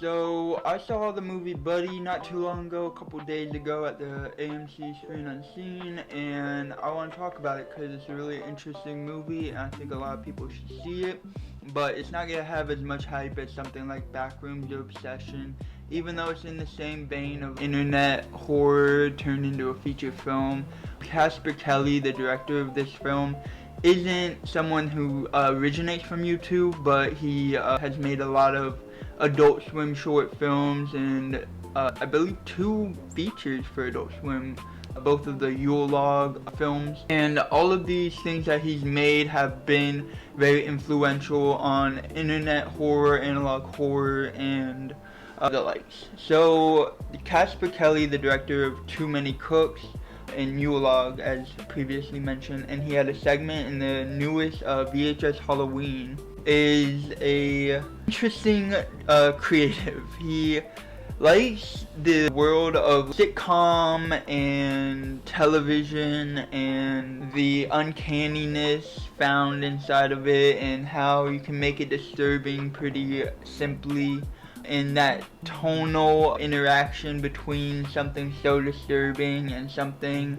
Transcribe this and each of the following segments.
So I saw the movie Buddy not too long ago, a couple days ago at the AMC Screen Unseen, and I want to talk about it because it's a really interesting movie and I think a lot of people should see it, but it's not going to have as much hype as something like Backrooms or Obsession, even though it's in the same vein of internet horror turned into a feature film. Casper Kelly, the director of this film, isn't someone who originates from YouTube, but he has made a lot of Adult Swim short films and I believe 2 features for Adult Swim, both of the Yule Log films. And all of these things that he's made have been very influential on internet horror, analog horror, and the likes. So Casper Kelly, the director of Too Many Cooks and Yule Log, as previously mentioned, and he had a segment in the newest VHS Halloween, is a interesting creative. He likes the world of sitcom and television and the uncanniness found inside of it and how you can make it disturbing pretty simply, and that tonal interaction between something so disturbing and something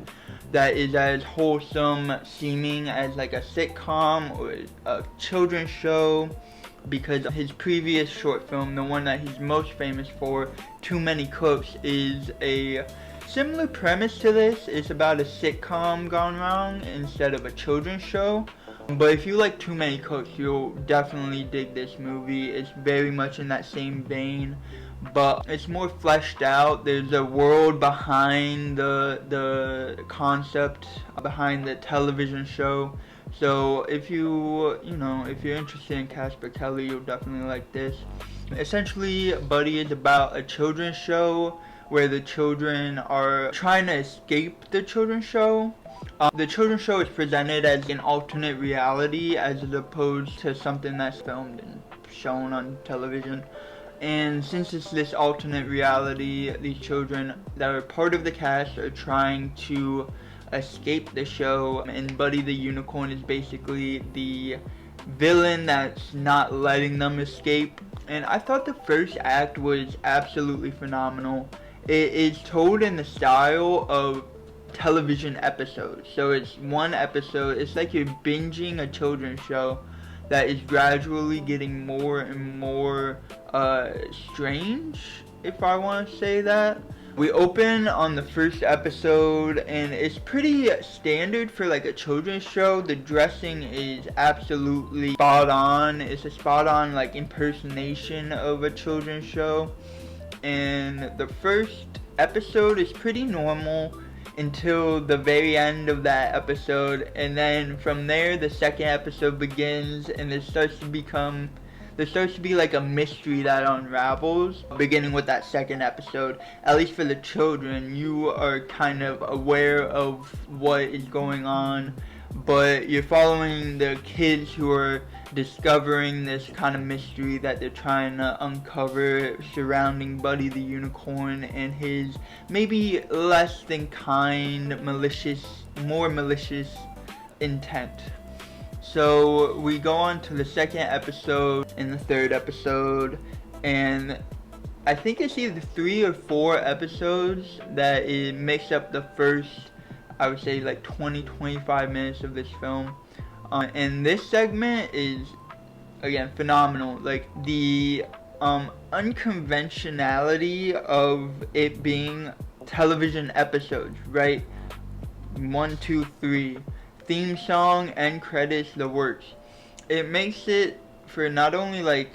that is as wholesome seeming as like a sitcom or a children's show. Because his previous short film, the one that he's most famous for, Too Many Cooks, is a similar premise to this. It's about a sitcom gone wrong instead of a children's show. But if you like Too Many Cooks, you'll definitely dig this movie. It's very much in that same vein, but it's more fleshed out. There's a world behind the concept, behind the television show. So if you're interested in Casper Kelly, you'll definitely like this. Essentially, Buddy is about a children's show where the children are trying to escape the children's show. The children's show is presented as an alternate reality as opposed to something that's filmed and shown on television. And since it's this alternate reality, these children that are part of the cast are trying to escape the show, and Buddy the Unicorn is basically the villain that's not letting them escape. And I thought the first act was absolutely phenomenal. It is told in the style of television episodes. So it's one episode, it's like you're binging a children's show that is gradually getting more and more strange, if I want to say that. We open on the first episode and it's pretty standard for like a children's show. The dressing is absolutely spot on. It's a spot on like impersonation of a children's show. And the first episode is pretty normal until the very end of that episode, and then from there the second episode begins and there starts to be like a mystery that unravels, beginning with that second episode. At least for the children, you are kind of aware of what is going on, but you're following the kids who are discovering this kind of mystery that they're trying to uncover surrounding Buddy the Unicorn and his maybe less than kind, more malicious intent. So we go on to the second episode and the third episode, and I think it's either 3 or 4 episodes that it makes up the first, I would say, like 20-25 minutes of this film. And this segment is, again, phenomenal. Like the unconventionality of it being television episodes, right? 1, 2, 3. Theme song, end credits, the works. It makes it for not only like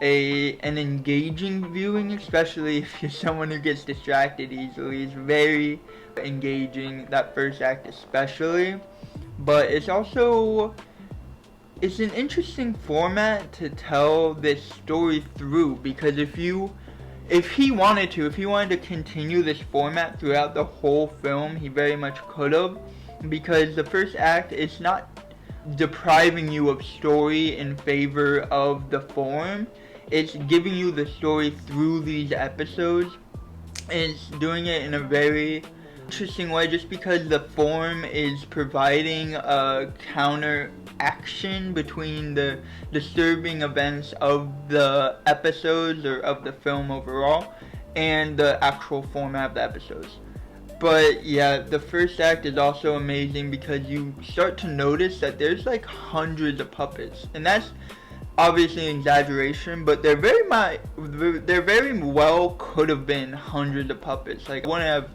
an engaging viewing, especially if you're someone who gets distracted easily. It's very engaging, that first act especially, but it's an interesting format to tell this story through, because if he wanted to continue this format throughout the whole film, he very much could have, because the first act is not depriving you of story in favor of the form. It's giving you the story through these episodes. It's doing it in a very interesting way, just because the form is providing a counter action between the disturbing events of the episodes or of the film overall and the actual format of the episodes. But yeah, the first act is also amazing because you start to notice that there's like hundreds of puppets, and that's obviously an exaggeration, but they're very well could have been hundreds of puppets. Like, I wouldn't have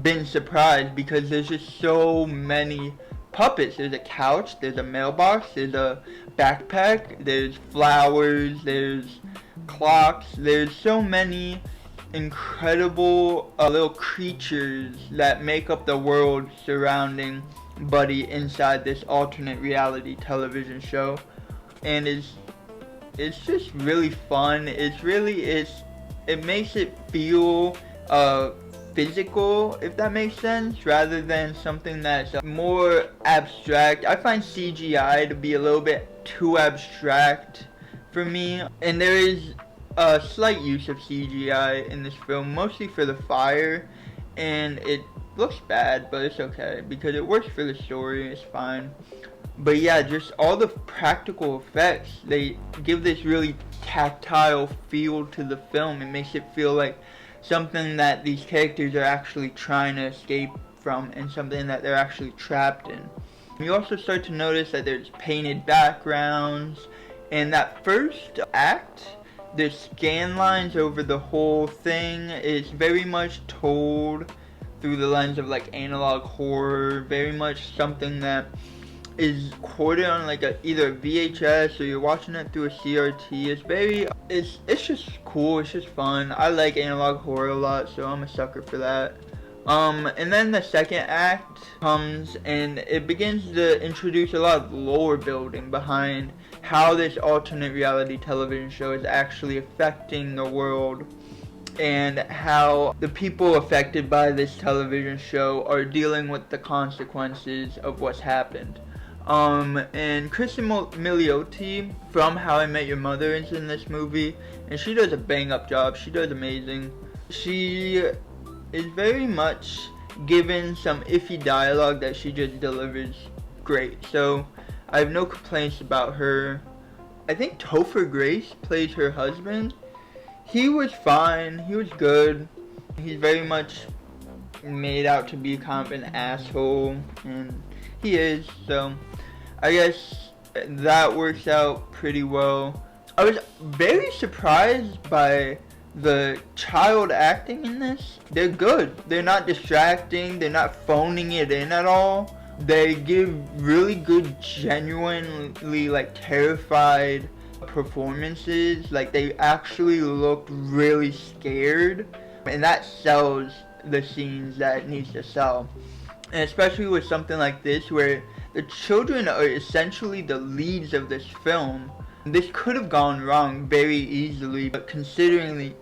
been surprised because there's just so many puppets. There's a couch, there's a mailbox, there's a backpack, there's flowers, there's clocks, there's so many incredible little creatures that make up the world surrounding Buddy inside this alternate reality television show. And it's just really fun. It makes it feel physical, if that makes sense, rather than something that's more abstract. I find CGI to be a little bit too abstract for me, and there is a slight use of CGI in this film, mostly for the fire, and it looks bad, but it's okay because it works for the story. It's fine. But yeah, just all the practical effects, they give this really tactile feel to the film. It makes it feel like something that these characters are actually trying to escape from, and something that they're actually trapped in. You also start to notice that there's painted backgrounds, and that first act, there's scan lines over the whole thing. It's very much told through the lens of like analog horror, very much something that is quoted on like either a VHS or you're watching it through a CRT. It's just cool, it's just fun. I like analog horror a lot, so I'm a sucker for that. And then the second act comes and it begins to introduce a lot of lore building behind how this alternate reality television show is actually affecting the world, and how the people affected by this television show are dealing with the consequences of what's happened. And Kristen Milioti from How I Met Your Mother is in this movie, and she does a bang up job. She does amazing. She is very much given some iffy dialogue that she just delivers great. So I have no complaints about her. I think Topher Grace plays her husband. He was fine. He was good. He's very much made out to be kind of an asshole, and he is, so I guess that works out pretty well. I was very surprised by the child acting in this. They're good. They're not distracting. They're not phoning it in at all. They give really good, genuinely like terrified performances. Like, they actually look really scared, and that sells the scenes that it needs to sell. And especially with something like this where the children are essentially the leads of this film, this could have gone wrong very easily. But considering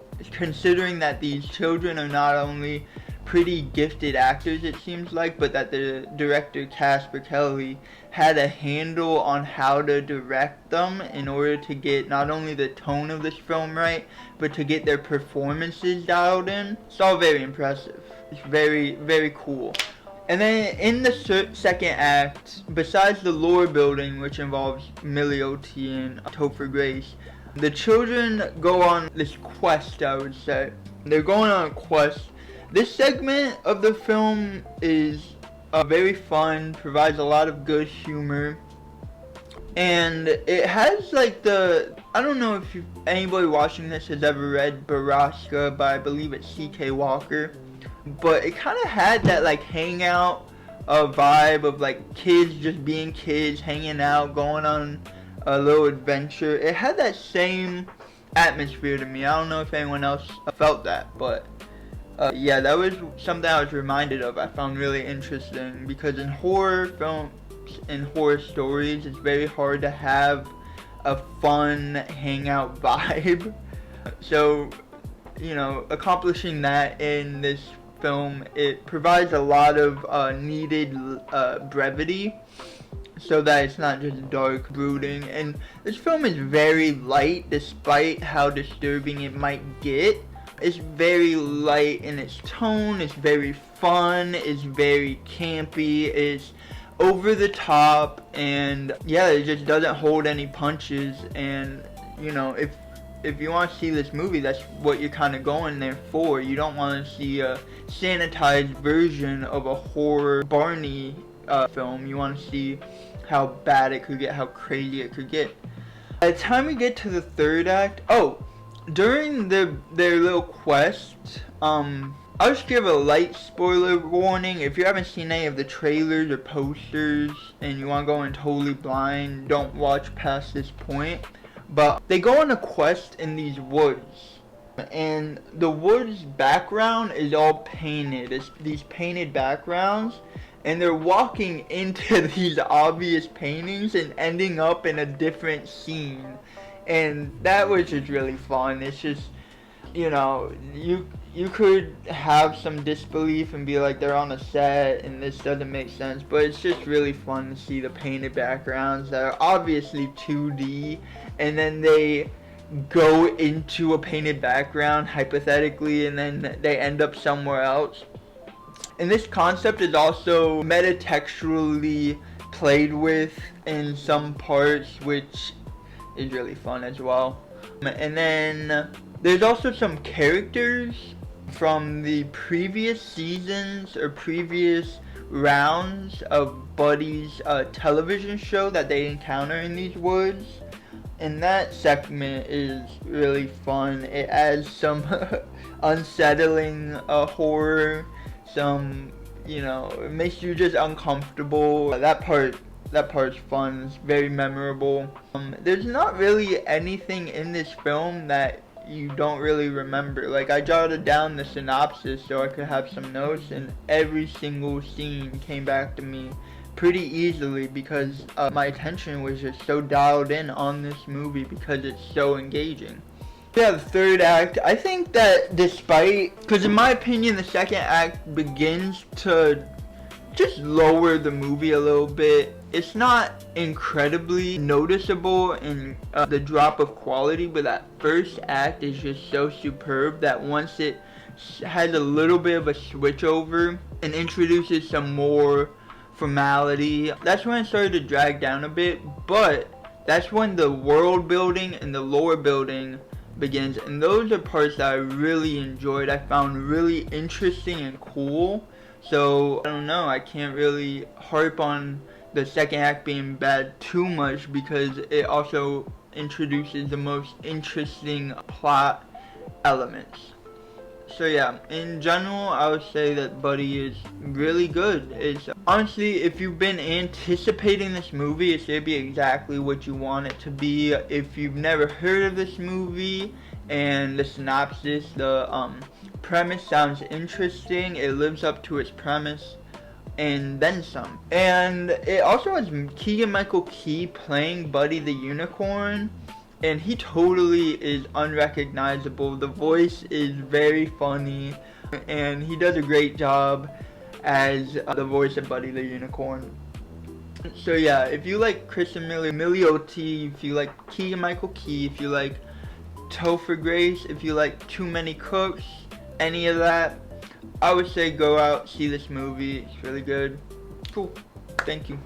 that these children are not only pretty gifted actors, it seems like, but that the director Casper Kelly had a handle on how to direct them in order to get not only the tone of this film right, but to get their performances dialed in. It's all very impressive. It's very, very cool. And then in the second act, besides the lore building, which involves Milioti and Topher Grace, the children go on this quest, I would say. They're going on a quest. This segment of the film is very fun, provides a lot of good humor, and it has like I don't know if anybody watching this has ever read Baraska by, I believe it's C.K. Walker, but it kind of had that like hangout vibe of like kids just being kids, hanging out, going on a little adventure. It had that same atmosphere to me. I don't know if anyone else felt that, but yeah, that was something I was reminded of. I found really interesting because in horror films and horror stories, it's very hard to have a fun hangout vibe. So, you know, accomplishing that in this film, it provides a lot of needed brevity, so that it's not just dark, brooding. And this film is very light, despite how disturbing it might get. It's very light in its tone, it's very fun, it's very campy, it's over the top, and yeah, it just doesn't hold any punches. And you know, if you want to see this movie, that's what you're kind of going there for. You don't want to see a sanitized version of a horror Barney film. You want to see how bad it could get, how crazy it could get. By the time we get to the third act, during their little quest, I'll just give a light spoiler warning. If you haven't seen any of the trailers or posters and you want to go in totally blind, don't watch past this point. But they go on a quest in these woods, and the woods background is all painted. It's these painted backgrounds, and they're walking into these obvious paintings and ending up in a different scene. And that was just really fun. It's just, you know, you could have some disbelief and be like, they're on a set and this doesn't make sense, but it's just really fun to see the painted backgrounds that are obviously 2D, and then they go into a painted background hypothetically, and then they end up somewhere else. And this concept is also metatextually played with in some parts, which is really fun as well. And then there's also some characters from the previous seasons or previous rounds of Buddy's television show that they encounter in these woods. And that segment is really fun. It adds some unsettling horror, some, you know, it makes you just uncomfortable. That part's fun. It's very memorable. There's not really anything in this film that you don't really remember. Like, I jotted down the synopsis so I could have some notes, and every single scene came back to me pretty easily because my attention was just so dialed in on this movie because it's so engaging. Yeah, the third act, I think that despite, because in my opinion the second act begins to just lower the movie a little bit. It's not incredibly noticeable in the drop of quality, but that first act is just so superb that once it has a little bit of a switch over and introduces some more formality, that's when it started to drag down a bit. But that's when the world building and the lore building begins, and those are parts that I really enjoyed. I found really interesting and cool. So I don't know, I can't really harp on the second act being bad too much because it also introduces the most interesting plot elements. So yeah, in general, I would say that Buddy is really good. It's honestly, if you've been anticipating this movie, it's gonna be exactly what you want it to be. If you've never heard of this movie and the synopsis, the premise sounds interesting, it lives up to its premise and then some. And it also has Keegan-Michael Key playing Buddy the Unicorn, and he totally is unrecognizable. The voice is very funny, and he does a great job as the voice of Buddy the Unicorn. So yeah, if you like Kristen Milioti, if you like Keegan-Michael Key, if you like Topher Grace, if you like Too Many Cooks, any of that, I would say go out, see this movie. It's really good. Cool. Thank you.